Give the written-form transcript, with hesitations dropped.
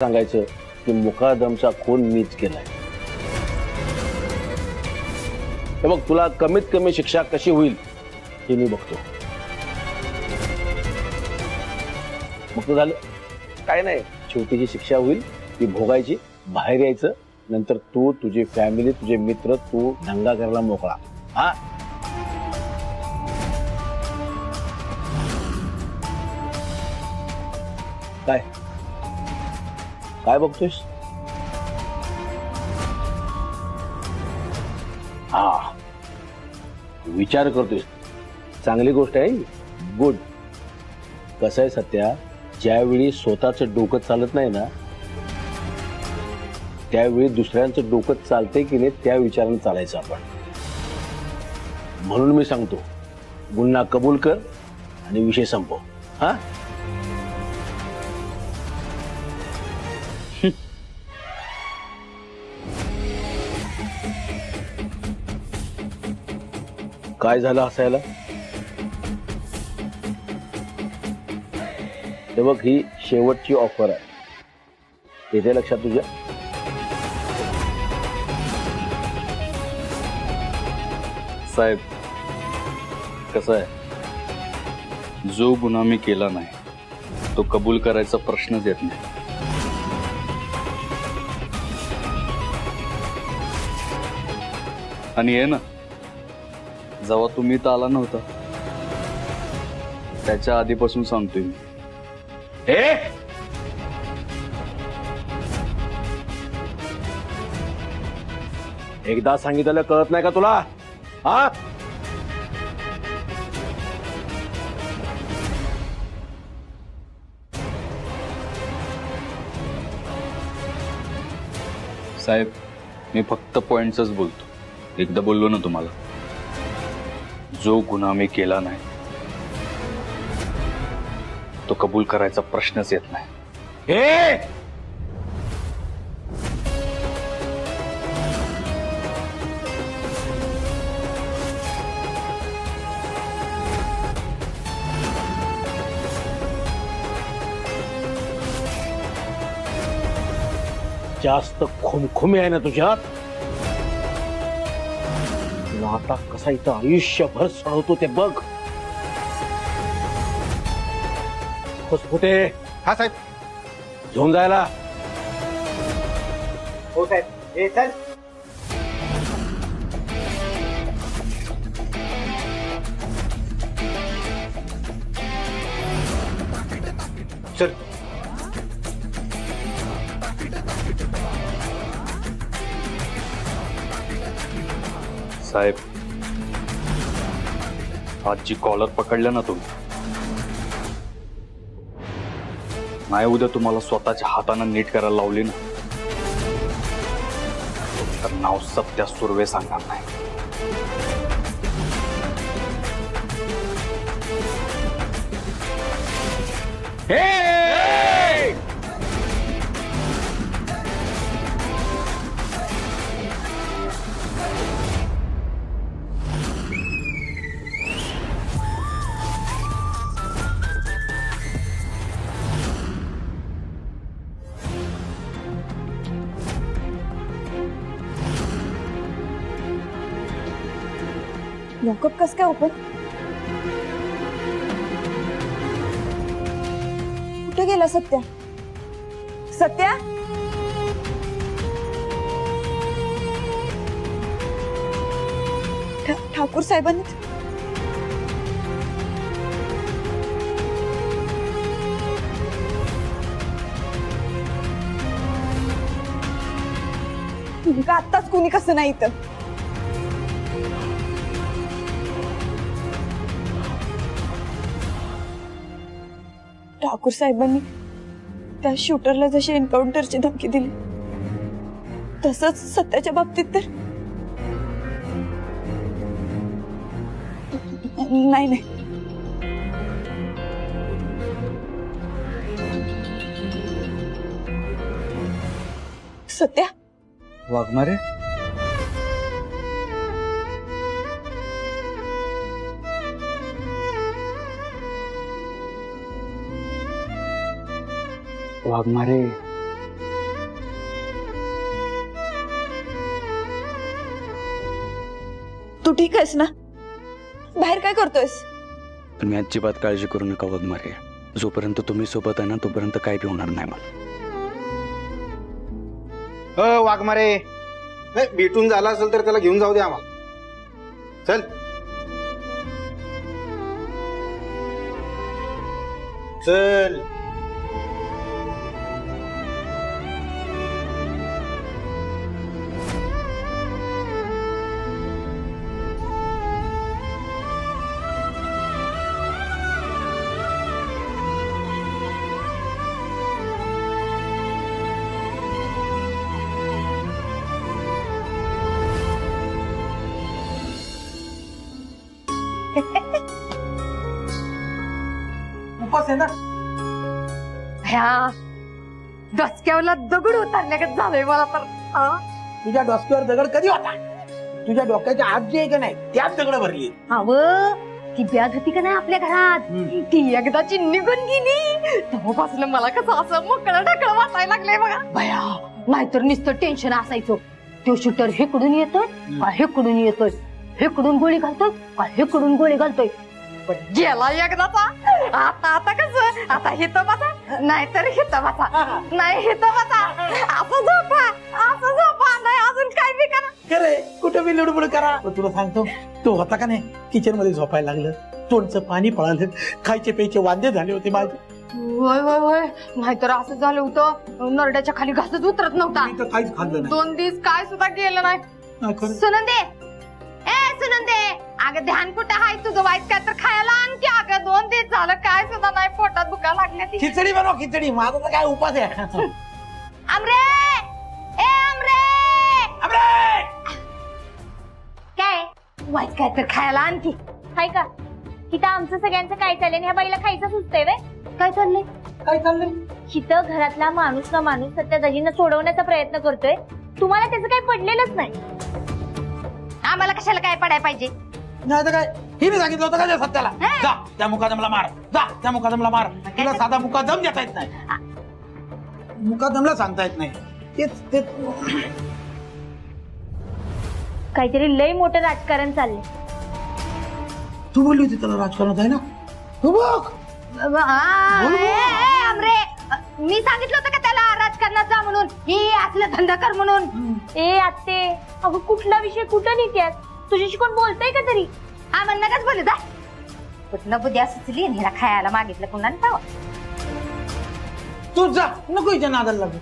सांगायचं की मुकादमचा खून मीच केलाय। हे बघ, तुला कमीत कमी शिक्षा कशी होईल हे मी बघतो। मग झालं काय नाही, छोटीशी शिक्षा होईल ती भोगायची, बाहेर यायचं, नंतर तू, तुझी फॅमिली, तुझे मित्र, तू दंगा करायला मोकळा। हा काय काय बघतोयस? हा विचार करतोयस, चांगली गोष्ट आहे, गुड। कसं आहे सत्या, ज्यावेळी स्वतःचं डोकं चालत नाही ना, त्यावेळी दुसऱ्यांचं डोकं चालते की नाही त्या विचाराने चालायचं आपण। म्हणून मी सांगतो, गुन्हा कबूल कर आणि विषय संपव। हा काय झालं हसायला? हे बघ, ही शेवटची ऑफर आहे, येते लक्षात तुझ्या? साहेब, कसं आहे, जो गुन्हा मी केला नाही तो कबूल करायचा प्रश्नच येत नाही। आणि आहे ना, जेव्हा तुम्ही इथं आला नव्हता त्याच्या आधीपासून सांगतोय मी, एकदा सांगितलं कळत नाही का तुला? हा साहेब, मी फक्त पॉइंट्सच बोलतो, एकदा बोललो ना तुम्हाला, जो गुन्हा मी केला नाही तो कबूल करायचा प्रश्नच येत नाही। जास्त खुमखुमी आहे ना तुझ्यात? तुला आता कसा इथं आयुष्यभर सळवतो ते बघ। खुसफुटे। हा साहेब। घेऊन जायला। हो साहेब, हे चल। चल। साहेब, आज जी कॉलर पकडल्या ना तुम्ही, नाही उद्या तुम्हाला स्वतःच्या हाताने नीट करायला लावली ना, तर नाव सत्या सुर्वे सांगणार नाही। लॉकअप कस काय ओपन? कुठे गेला सत्या? सत्या, ठाकूर साहेबांनी तुमका आत्ताच कुणी कसं नाही इथं? ठाकूर साहेबांनी त्या शूटरला जशी एन्काउंटरची धमकी दिली तसंच सत्याच्या बाबतीत तर नाही नाही। सत्या वाघमारे, वाघमारे, तू ठीक आहेस ना? बाहेर काय करतोयस? तुम्ही अजिबात काळजी करू नका वाघमारे. जोपर्यंत तुम्ही सोबत आहे ना तोपर्यंत काय बी होणार नाही मला. वाघमारे नाही, भेटून झाला असेल तर त्याला घेऊन जाऊ दे आम्हाला. चल चल. उपास आहे ना? ह्या डोसक्यावरला दगड उतरण्यागत झालंय मला तर. तुझ्या डोसक्यावर दगड कधी होता? तुझ्या डोक्याच्या आत जे आहे का नाही त्यात दगड भरली. अव ती बॅग होती का नाही आपल्या घरात, ती एकदाची निघून गेली तेव्हापासून मला कसं असं मोकळं ढकळ वाटायला लागलंय बघा भया. नाहीतर नुसतं टेन्शन असायचं, तो शूटर हेकडून येतोय का हेकडून येतोय, हेकडून गोळी घालतोय का हेकडून गोळी घालतोय. पण गेला एकदाचा. आता कसं, आता हिथं बसा नाहीतर हिथं बसा, नाही हिथं बसा, असं झोपा असं झोपा, नाही अजून काय बी करा. खरे कुठं बी लुडबुड करा. पण तुला सांगतो, तो होता का नाही किचन मध्ये झोपायला लागलं, तोंडचं पाणी पळालं, खायचे प्यायचे वांदे झाले होते माझे. होय होय होय, नाहीतर असं झालं होतं नरड्याच्या खाली घासच उतरत नव्हता. मी तर काहीच खाल्लं नाही. 2 दिवस काय सुद्धा गेलं नाही. खरं. सुनंदे, ए सुनंदे, अगं ध्यान कुठं हाय तुझं? वाईट काय तर खायला आण की. अगं 2 दिवस झालं काय सुद्धा नाही, पोटात भुका लागल्या. ती खिचडी बनव, खिचडी. माझा तर काय उपास आहे. आमरे, ए आमरे, अबरे! काय वाईट काय तर खायला आण की. हाय का इथं आमचं सगळ्यांचं काय चाललंय? ह्या बाईला खायचं सुचतंय वे? काय चाललंय? काय चाललंय? इथं घरातला माणूस ना माणूस सत्या दाजींना सोडवण्याचा प्रयत्न करतोय. तुम्हाला त्याचं काही पडलेलंच नाही. आम्हाला कशाला काय पडायला पाहिजे? नाही तर काय, हिने सांगितलं होतं का त्या सत्याला, जा त्या मुकादमला मार, जा त्या मुकादमला मार. तुला साधा मुकादम देता येत नाही, मुकादमला सांगता येत नाही. तेच काहीतरी लय मोठं राजकारण चाललंय. तू बोलली होती त्याला राजकारणात आहे ना. तू बघ आमरे, मी सांगितलं होतं का त्याला राजकारणात जा म्हणून, ही असलं धंदा कर म्हणून. ए आत्ते, अगं कुठला विषय कुठं नेत्यास? तुझ्याशी कोण बोलतय का तरी? हा म्हण नकाच बोलू जा. कुठनं बुद्ध्या सुचली आणि हिला खायला मागितलं पुन्हा. तू जा, नको हिच्या नादाला लागू.